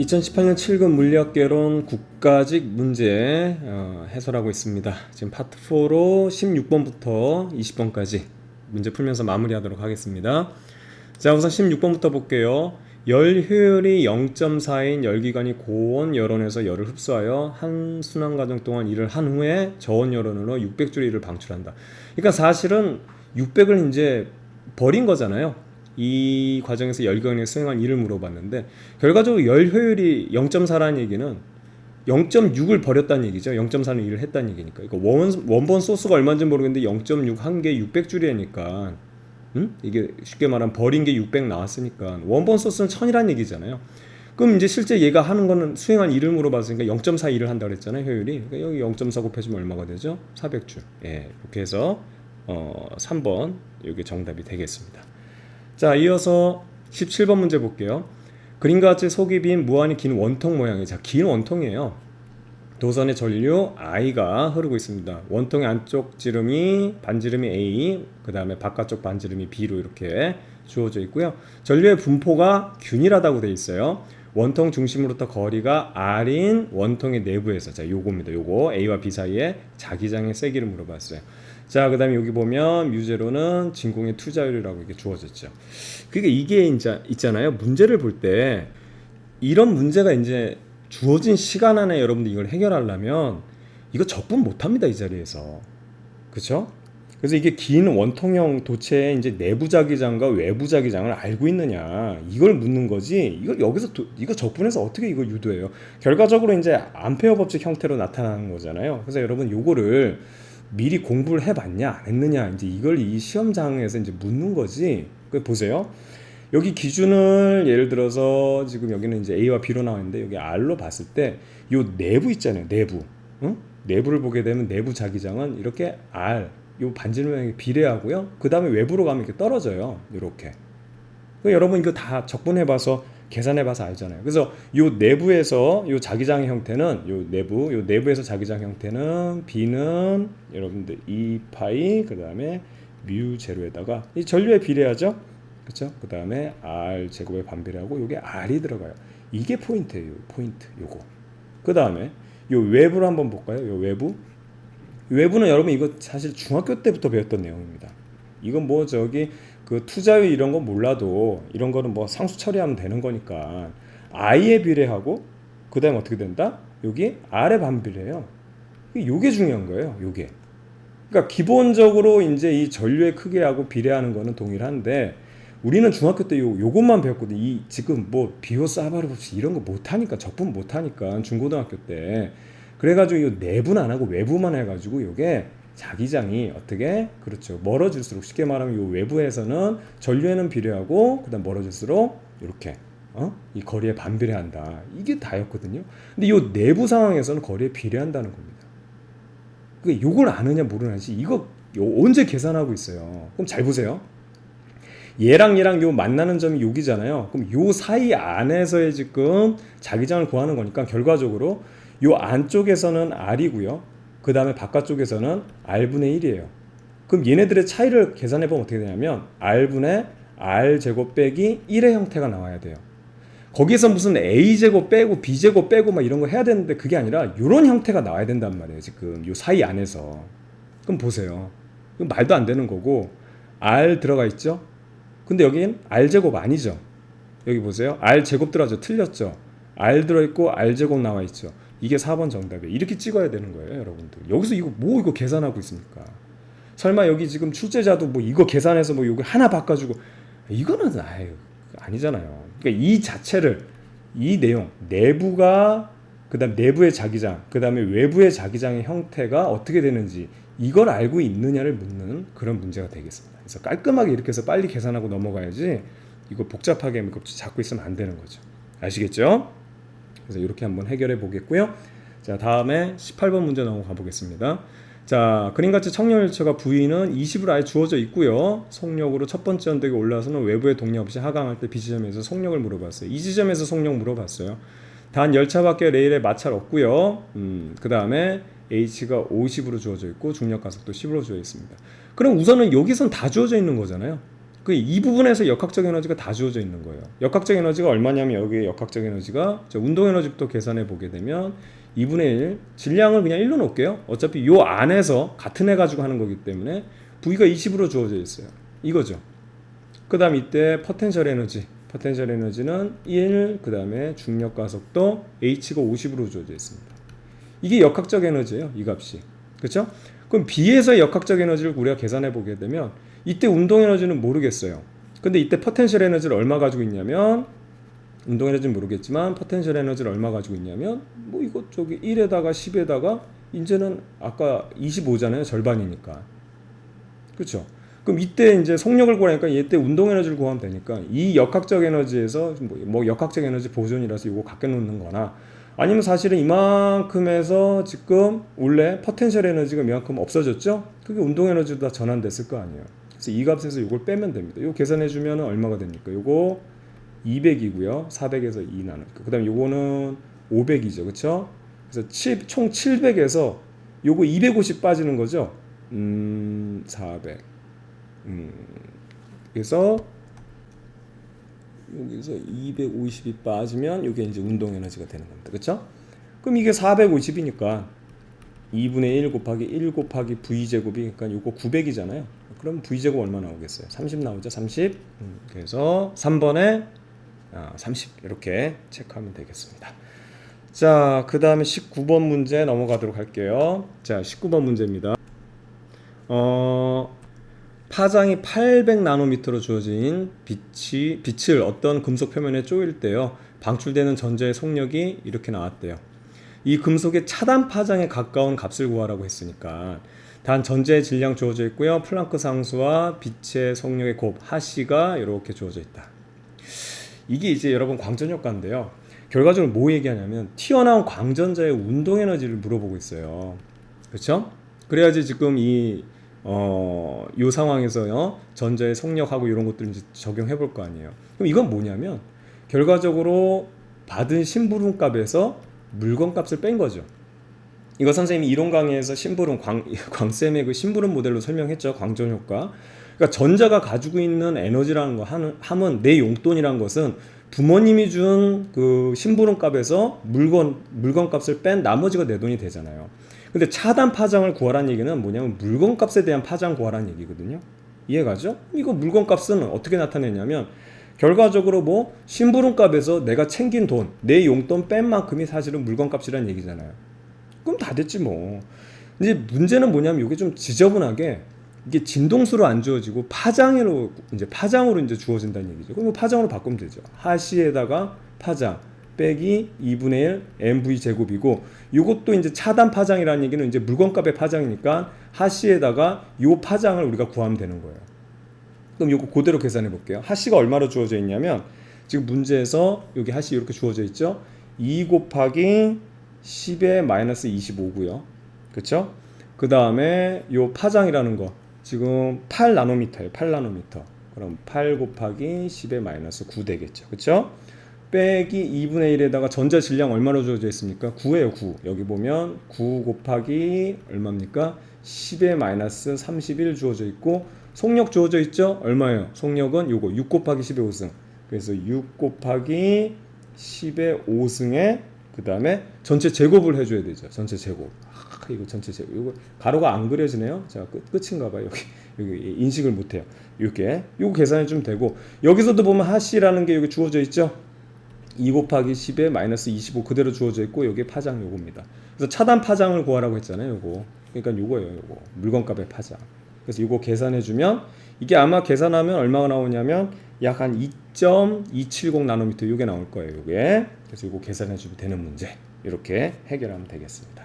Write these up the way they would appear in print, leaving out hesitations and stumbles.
2018년 7급 물리학개론 국가직 문제 해설하고 있습니다. 지금 파트 4로 16번부터 20번까지 문제 풀면서 마무리하도록 하겠습니다. 자, 우선 16번부터 볼게요. 열 효율이 0.4인 열기관이 고온 열원에서 열을 흡수하여 한 순환 과정 동안 일을 한 후에 저온 열원으로 600J의 일을 방출한다. 그러니까 사실은 600을 이제 버린 거잖아요. 이 과정에서 열기관이 수행한 일을 물어봤는데 결과적으로 열 효율이 0.4라는 얘기는 0.6을 버렸다는 얘기죠. 0.4는 일을 했다는 얘기니까. 그러니까 원본 소스가 얼마인지 모르겠는데 0.6 한 개 600줄이니까 이게 쉽게 말하면 버린 게 600 나왔으니까 원본 소스는 1000이라는 얘기잖아요. 그럼 이제 실제 얘가 하는 거는 수행한 일을 물어봤으니까 0.4 일을 한다고 그랬잖아요. 효율이. 그러니까 여기 0.4 곱해주면 얼마가 되죠? 400줄. 예, 이렇게 해서 3번 이게 정답이 되겠습니다. 자, 이어서 17번 문제 볼게요. 그림과 같이 속이 빈 무한히 긴 원통 모양이에요. 자, 긴 원통이에요. 도선의 전류 I가 흐르고 있습니다. 원통의 안쪽 지름이 반지름이 A, 그 다음에 바깥쪽 반지름이 B로 이렇게 주어져 있고요. 전류의 분포가 균일하다고 되어 있어요. 원통 중심으로부터 거리가 R인 원통의 내부에서, 자, 요겁니다. 요거 A와 B 사이에 자기장의 세기를 물어봤어요. 자, 그 다음에 여기 보면 뮤제로는 진공의 투자율이라고 이렇게 주어졌죠. 그러니까 이게 이제 있잖아요. 문제를 볼 때 이런 문제가 이제 주어진 시간 안에 여러분들 이걸 해결하려면 이거 적분 못합니다. 이 자리에서. 그렇죠? 그래서 이게 긴 원통형 도체의 이제 내부 자기장과 외부 자기장을 알고 있느냐 이걸 묻는 거지. 이걸 여기서 이거 적분해서 어떻게 이걸 유도해요? 결과적으로 이제 암페어 법칙 형태로 나타나는 거잖아요. 그래서 여러분 요거를 미리 공부를 해봤냐 안 했느냐 이제 이걸 이 시험장에서 이제 묻는 거지. 그 보세요. 여기 기준을 예를 들어서 지금 여기는 이제 A와 B로 나와 있는데 여기 R로 봤을 때 요 내부 있잖아요. 내부. 응? 내부를 보게 되면 내부 자기장은 이렇게 R 요 반지름에 비례하고요. 그 다음에 외부로 가면 이렇게 떨어져요. 이렇게. 여러분 이거 다 적분해봐서 계산해봐서 알잖아요. 그래서 요 내부에서 요 자기장의 형태는 요 내부에서 자기장 형태는 B는 여러분들 2파이 그 다음에 뮤 제로에다가 이 전류에 비례하죠. 그렇죠? 그 다음에 R 제곱에 반비례하고 요게 R이 들어가요. 이게 포인트예요. 포인트 요거. 그 다음에 요 외부를 한번 볼까요? 요 외부는 여러분 이거 사실 중학교 때부터 배웠던 내용입니다. 이건 뭐 저기 그 투자율 이런 거 몰라도 이런 거는 뭐 상수 처리하면 되는 거니까 I에 비례하고 그 다음에 어떻게 된다? 여기 R에 반비례해요. 요게 중요한 거예요. 요게. 그러니까 기본적으로 이제 이 전류의 크기하고 비례하는 거는 동일한데 우리는 중학교 때 요것만 배웠거든. 이 지금 뭐 비호 사바르 법칙 이런 거 못하니까 적분 못하니까 중고등학교 때 그래가지고 이 내부는 안 하고 외부만 해가지고 요게 자기장이 어떻게 그렇죠 멀어질수록 쉽게 말하면 요 외부에서는 전류에는 비례하고 그다음 멀어질수록 이렇게 이 거리에 반비례한다. 이게 다였거든요. 근데 요 내부 상황에서는 거리에 비례한다는 겁니다. 그 요걸 아느냐 모르냐지 이거 언제 계산하고 있어요. 그럼 잘 보세요. 얘랑 요 만나는 점이 여기잖아요. 그럼 요 사이 안에서의 지금 자기장을 구하는 거니까 결과적으로 요 안쪽에서는 R이고요. 그 다음에 바깥쪽에서는 R분의 1이에요. 그럼 얘네들의 차이를 계산해보면 어떻게 되냐면 R분의 R제곱 빼기 1의 형태가 나와야 돼요. 거기서 무슨 A제곱 빼고 B제곱 빼고 막 이런 거 해야 되는데 그게 아니라 이런 형태가 나와야 된단 말이에요. 지금 요 사이 안에서. 그럼 보세요. 그럼 말도 안 되는 거고 R 들어가 있죠? 근데 여긴 R제곱 아니죠? 여기 보세요. R제곱 들어가죠? 틀렸죠? R 들어있고 R제곱 나와있죠? 이게 4번 정답이에요. 이렇게 찍어야 되는 거예요, 여러분들. 여기서 이거 계산하고 있습니까? 설마 여기 지금 출제자도 뭐 이거 계산해서 뭐 이거 하나 바꿔주고 이거는 아니잖아요. 그러니까 이 자체를 이 내용 내부가 그다음 내부의 자기장 그다음에 외부의 자기장의 형태가 어떻게 되는지 이걸 알고 있느냐를 묻는 그런 문제가 되겠습니다. 그래서 깔끔하게 이렇게 해서 빨리 계산하고 넘어가야지 이거 복잡하게 잡고 있으면 안 되는 거죠. 아시겠죠? 그래서 이렇게 한번 해결해 보겠고요. 자, 다음에 18번 문제 넘어가 보겠습니다. 자, 그림같이 청력일처가 V는 20으로 아예 주어져 있고요. 속력으로 첫 번째 언덕에 올라서는 외부의 동력 없이 하강할 때 B 지점에서 속력을 물어봤어요. 이 지점에서 속력 물어봤어요. 단 열차 밖에 레일에 마찰 없고요. 그 다음에 H가 50으로 주어져 있고 중력 가속도 10으로 주어져 있습니다. 그럼 우선은 여기선 다 주어져 있는 거잖아요. 이 부분에서 역학적 에너지가 다 주어져 있는 거예요. 역학적 에너지가 얼마냐면 여기 역학적 에너지가 운동 에너지부터 계산해 보게 되면 2분의 1 질량을 그냥 1로 놓을게요. 어차피 요 안에서 같은 애 가지고 하는 거기 때문에 V가 20으로 주어져 있어요. 이거죠. 그 다음 이때 포텐셜 에너지는 1, 그 다음에 중력 가속도 H가 50으로 주어져 있습니다. 이게 역학적 에너지예요. 이 값이. 그렇죠? 그럼 B에서 역학적 에너지를 우리가 계산해 보게 되면 이때 운동 에너지는 모르겠어요. 근데 이때 포텐셜 에너지를 얼마 가지고 있냐면 운동 에너지는 모르겠지만 포텐셜 에너지를 얼마 가지고 있냐면 뭐 이것 저기 1에다가 10에다가 이제는 아까 25잖아요. 절반이니까. 그렇죠? 그럼 이때 이제 속력을 구하니까 이때 운동 에너지를 구하면 되니까 이 역학적 에너지에서 뭐 역학적 에너지 보존이라서 이거 갖게 놓는 거나 아니면 사실은 이만큼에서 지금 원래 포텐셜 에너지가 이만큼 없어졌죠? 그게 운동 에너지로 다 전환됐을 거 아니에요. 그래서 이 값에서 이걸 빼면 됩니다. 이거 계산해 주면 얼마가 됩니까? 이거 200이고요. 400에서 2 나누니까. 그다음에 요거는 500이죠. 그렇죠? 그래서 총 700에서 요거 250 빠지는 거죠. 400. 그래서 여기서 250이 빠지면 이게 이제 운동 에너지가 되는 겁니다. 그렇죠? 그럼 이게 450이니까 2분의 1 곱하기 1 곱하기 V제곱이 그러니까 이거 900이잖아요. 그럼 V제곱 얼마 나오겠어요? 30 나오죠? 30. 그래서 3번에 30 이렇게 체크하면 되겠습니다. 자, 그 다음에 19번 문제 넘어가도록 할게요. 자, 19번 문제입니다. 파장이 800나노미터로 주어진 빛을 어떤 금속 표면에 쪼일 때요, 방출되는 전자의 속력이 이렇게 나왔대요. 이 금속의 차단 파장에 가까운 값을 구하라고 했으니까 단 전자의 질량 주어져 있고요, 플랑크 상수와 빛의 속력의 곱 하씨가 이렇게 주어져 있다. 이게 이제 여러분 광전 효과인데요. 결과적으로 뭐 얘기하냐면 튀어나온 광전자의 운동 에너지를 물어보고 있어요. 그렇죠? 그래야지 지금 이 상황에서요, 전자의 속력하고 이런 것들 이제 적용해 볼 거 아니에요. 그럼 이건 뭐냐면 결과적으로 받은 심부름 값에서 물건 값을 뺀 거죠. 이거 선생님이 이론 강의에서 심부름 광쌤의 그 심부름 모델로 설명했죠. 광전 효과. 그러니까 전자가 가지고 있는 에너지라는 거 하면 내 용돈이라는 것은 부모님이 준 그 심부름 값에서 물건 값을 뺀 나머지가 내 돈이 되잖아요. 근데 차단 파장을 구하라는 얘기는 뭐냐면 물건 값에 대한 파장 구하라는 얘기거든요. 이해가죠? 이거 물건 값은 어떻게 나타내냐면 결과적으로 뭐 심부름 값에서 내가 챙긴 돈, 내 용돈 뺀 만큼이 사실은 물건 값이라는 얘기잖아요. 그럼 다 됐지 뭐. 이제 문제는 뭐냐면 이게 좀 지저분하게 이게 진동수로 안 주어지고 파장으로 이제 주어진다는 얘기죠. 그럼 파장으로 바꾸면 되죠. 하시에다가 파장 빼기 2분의 1 mv 제곱이고, 이것도 이제 차단 파장이라는 얘기는 이제 물건값의 파장이니까 하시에다가 요 파장을 우리가 구하면 되는 거예요. 그럼 요거 그대로 계산해 볼게요. 하시가 얼마로 주어져 있냐면 지금 문제에서 여기 하시 이렇게 주어져 있죠. 2 곱하기 10의 마이너스 25고요. 그렇죠? 그 다음에 요 파장이라는 거 지금 8나노미터예요. 8나노미터. 그럼 8 곱하기 10의 마이너스 9 되겠죠. 그렇죠? 빼기 2분의 1에다가 전자 질량 얼마로 주어져 있습니까? 9예요. 9. 여기 보면 9 곱하기 얼마입니까? 10의 마이너스 31 주어져 있고, 속력 주어져 있죠? 얼마예요? 속력은 요거 6 곱하기 10의 5승. 그래서 6 곱하기 10의 5승에 그 다음에 전체 제곱을 해줘야 되죠. 전체 제곱. 이거 전체 제곱. 이거 가로가 안 그려지네요. 자, 끝인가 봐요. 여기 인식을 못해요. 이렇게 요거 계산해 주면 되고, 여기서도 보면 하씨라는 게 여기 주어져 있죠. 2 곱하기 10에 마이너스 25 그대로 주어져 있고, 여기 파장 요겁니다. 그래서 차단 파장을 구하라고 했잖아요. 요거. 그러니까 요거예요. 요거. 물건값의 파장. 그래서 요거 계산해 주면 이게 아마 계산하면 얼마가 나오냐면 약 한 2.270 나노미터 요게 나올 거예요. 요게. 그래서 요거 계산해 주면 되는 문제. 이렇게 해결하면 되겠습니다.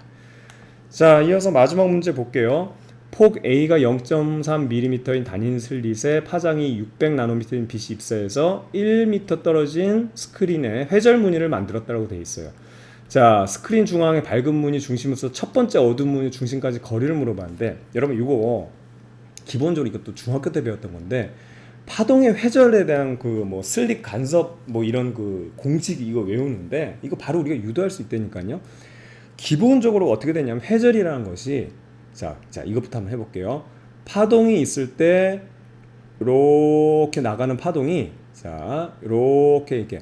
자, 이어서 마지막 문제 볼게요. 폭 A가 0.3mm인 단인 슬릿에 파장이 600나노미터인 빛이 입사해서 1m 떨어진 스크린에 회절 무늬를 만들었다고 되어 있어요. 자, 스크린 중앙에 밝은 무늬 중심에서 첫 번째 어두운 무늬 중심까지 거리를 물어봤는데, 여러분 이거 기본적으로 이것도 중학교 때 배웠던 건데, 파동의 회절에 대한 그 뭐 슬릿 간섭 뭐 이런 그 공식 이거 외우는데, 이거 바로 우리가 유도할 수 있다니까요. 기본적으로 어떻게 되냐면 회절이라는 것이 자, 이것부터 한번 해볼게요. 파동이 있을 때 이렇게 나가는 파동이 자 이렇게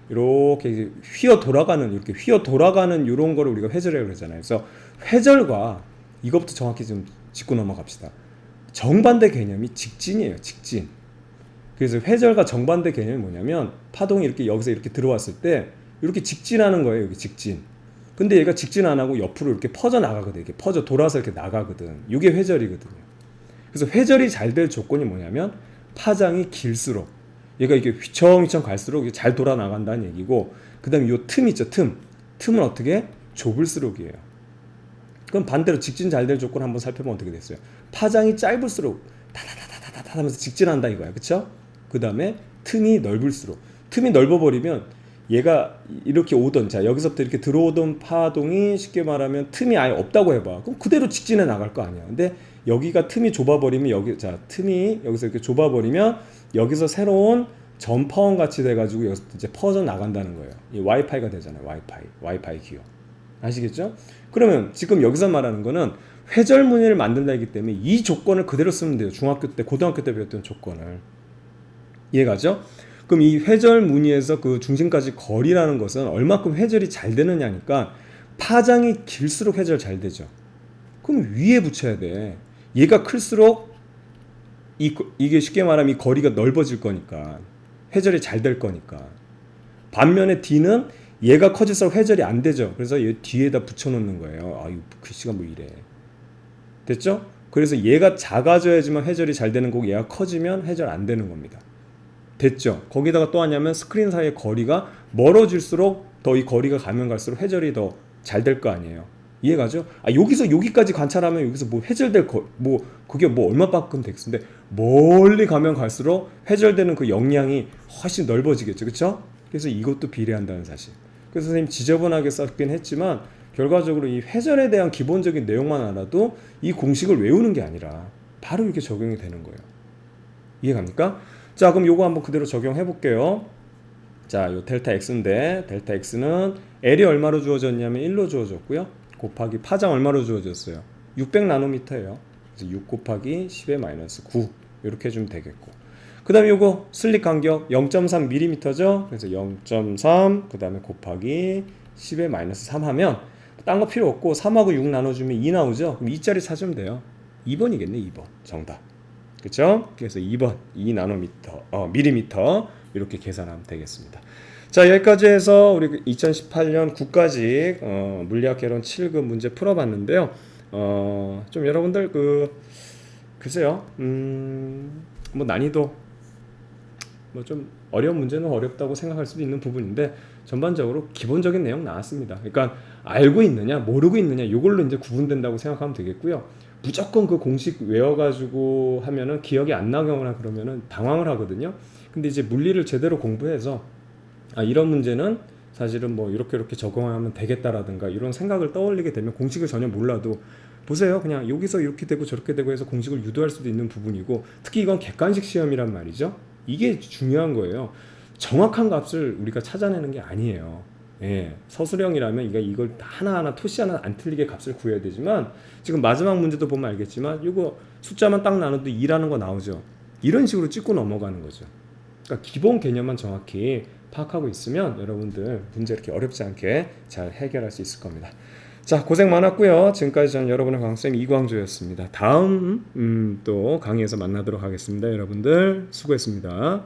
휘어 돌아가는 이렇게 휘어 돌아가는 이런 거를 우리가 회절이라고 그러잖아요. 그래서 회절과 이것부터 정확히 좀 짚고 넘어갑시다. 정반대 개념이 직진이에요. 직진. 그래서 회절과 정반대 개념이 뭐냐면 파동이 이렇게 여기서 이렇게 들어왔을 때 이렇게 직진하는 거예요. 여기 직진. 근데 얘가 직진 안 하고 옆으로 이렇게 퍼져 나가거든. 이렇게 퍼져 돌아서 이렇게 나가거든. 이게 회절이거든요. 그래서 회절이 잘 될 조건이 뭐냐면 파장이 길수록 얘가 이게 휘청휘청 갈수록 잘 돌아 나간다는 얘기고, 그다음에 요 틈 있죠. 틈은 어떻게 좁을수록이에요. 그럼 반대로 직진 잘 될 조건 한번 살펴보면 어떻게 됐어요? 파장이 짧을수록 다다다다다다 하면서 직진한다 이거야. 그쵸? 그 다음에 틈이 넓을수록, 틈이 넓어버리면 얘가 이렇게 오던, 자 여기서부터 이렇게 들어오던 파동이 쉽게 말하면 틈이 아예 없다고 해봐. 그럼 그대로 직진해 나갈 거 아니야. 근데 여기가 틈이 좁아버리면 여기, 자 틈이 여기서 이렇게 좁아버리면 여기서 새로운 전파원 같이 돼가지고 여기서 이제 퍼져 나간다는 거예요. 이 와이파이가 되잖아요. 와이파이 기호. 아시겠죠? 그러면 지금 여기서 말하는 거는 회절 무늬를 만든다 했기 때문에 이 조건을 그대로 쓰면 돼요. 중학교 때, 고등학교 때 배웠던 조건을. 이해가죠? 그럼 이 회절 무늬에서 그 중심까지 거리라는 것은 얼마큼 회절이 잘 되느냐니까, 파장이 길수록 회절 잘 되죠. 그럼 위에 붙여야 돼. 얘가 클수록 이게 쉽게 말하면 이 거리가 넓어질 거니까 회절이 잘 될 거니까. 반면에 D는 얘가 커질수록 회절이 안 되죠. 그래서 얘 뒤에다 붙여놓는 거예요. 아, 이 글씨가 뭐 이래. 됐죠? 그래서 얘가 작아져야지만 회절이 잘 되는 거고, 얘가 커지면 회절 안 되는 겁니다. 됐죠? 거기다가 또 하냐면 스크린 사이의 거리가 멀어질수록 더 이 거리가 가면 갈수록 회절이 더 잘 될 거 아니에요. 이해가죠? 아, 여기서 여기까지 관찰하면 여기서 뭐 회절될 뭐 그게 뭐 얼마만큼 되겠는데, 멀리 가면 갈수록 회절되는 그 역량이 훨씬 넓어지겠죠. 그렇죠? 그래서 이것도 비례한다는 사실. 그래서 선생님 지저분하게 썼긴 했지만 결과적으로 이 회절에 대한 기본적인 내용만 알아도 이 공식을 외우는 게 아니라 바로 이렇게 적용이 되는 거예요. 이해갑니까? 자, 그럼 요거 한번 그대로 적용해 볼게요. 자, 요 델타 x인데 델타 x는 L이 얼마로 주어졌냐면 1로 주어졌고요. 곱하기 파장 얼마로 주어졌어요? 600나노미터예요. 그래서 6 곱하기 10의 마이너스 9 이렇게 해주면 되겠고, 그 다음에 요거 슬릭 간격 0.3mm죠. 그래서 0.3 그 다음에 곱하기 10의 마이너스 3 하면 딴 거 필요 없고 3하고 6 나눠주면 2 나오죠. 그럼 2짜리 찾으면 돼요. 2번이겠네. 2번 정답. 그렇죠? 그래서 2번 2나노미터 밀리미터 이렇게 계산하면 되겠습니다. 자, 여기까지 해서 우리 2018년 9까지 물리학 개론 7급 문제 풀어봤는데요. 좀 여러분들 글쎄요, 뭐 난이도 뭐 좀 어려운 문제는 어렵다고 생각할 수도 있는 부분인데 전반적으로 기본적인 내용 나왔습니다. 그러니까 알고 있느냐 모르고 있느냐 이걸로 이제 구분된다고 생각하면 되겠고요. 무조건 그 공식 외워가지고 하면은 기억이 안 나거나 그러면은 당황을 하거든요. 근데 이제 물리를 제대로 공부해서 이런 문제는 사실은 뭐 이렇게 적용하면 되겠다라든가 이런 생각을 떠올리게 되면 공식을 전혀 몰라도 보세요. 그냥 여기서 이렇게 되고 저렇게 되고 해서 공식을 유도할 수도 있는 부분이고, 특히 이건 객관식 시험이란 말이죠. 이게 중요한 거예요. 정확한 값을 우리가 찾아내는 게 아니에요. 예, 서술형이라면 이걸 하나하나 토시 하나 안 틀리게 값을 구해야 되지만, 지금 마지막 문제도 보면 알겠지만 이거 숫자만 딱 나눠도 2라는 거 나오죠. 이런 식으로 찍고 넘어가는 거죠. 그러니까 기본 개념만 정확히 파악하고 있으면 여러분들 문제 이렇게 어렵지 않게 잘 해결할 수 있을 겁니다. 자, 고생 많았고요. 지금까지 저는 여러분의 강쌤 이광조였습니다. 다음 또 강의에서 만나도록 하겠습니다. 여러분들 수고했습니다.